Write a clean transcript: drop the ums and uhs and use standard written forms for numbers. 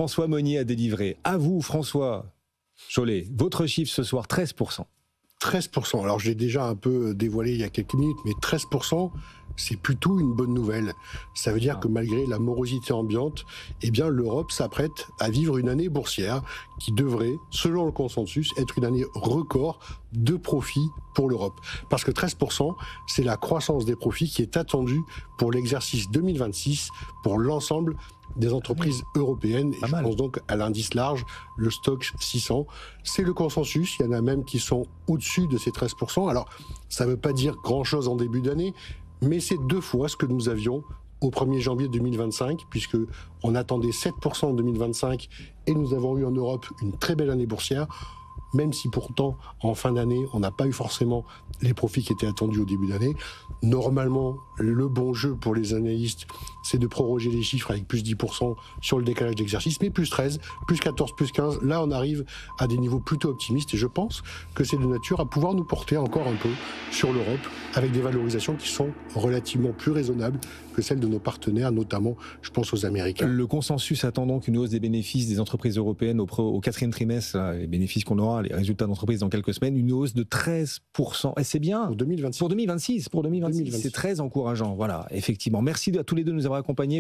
François Monnier a délivré. À vous, François Chollet, votre chiffre ce soir, 13%. 13%. Alors, j'ai déjà un peu dévoilé il y a quelques minutes, mais 13%, c'est plutôt une bonne nouvelle. Ça veut dire que malgré la morosité ambiante, eh bien, l'Europe s'apprête à vivre une année boursière qui devrait, selon le consensus, être une année record de profit pour l'Europe. Parce que 13%, c'est la croissance des profits qui est attendue pour l'exercice 2026 pour l'ensemble des entreprises européennes. Et je pense donc à l'indice large, le Stoxx 600. C'est le consensus. Il y en a même qui sont au-dessus de ces 13%. Alors, ça ne veut pas dire grand-chose en début d'année, mais c'est 2 fois ce que nous avions au 1er janvier 2025, puisqu'on attendait 7% en 2025 et nous avons eu en Europe une très belle année boursière, même si pourtant, en fin d'année, on n'a pas eu forcément les profits qui étaient attendus au début d'année. Normalement, le bon jeu pour les analystes, c'est de proroger les chiffres avec plus 10% sur le décalage d'exercice, mais plus 13, plus 14, plus 15. Là, on arrive à des niveaux plutôt optimistes et je pense que c'est de nature à pouvoir nous porter encore un peu sur l'Europe avec des valorisations qui sont relativement plus raisonnables que celles de nos partenaires, notamment, je pense aux Américains. Le consensus attend donc une hausse des bénéfices des entreprises européennes au 4e trimestre, les bénéfices qu'on aura, les résultats d'entreprise dans quelques semaines, une hausse de 13%. Et c'est bien. Pour 2026. Pour 2026. C'est très encourageant. Voilà, effectivement. Merci à tous les deux de nous avoir accompagnés.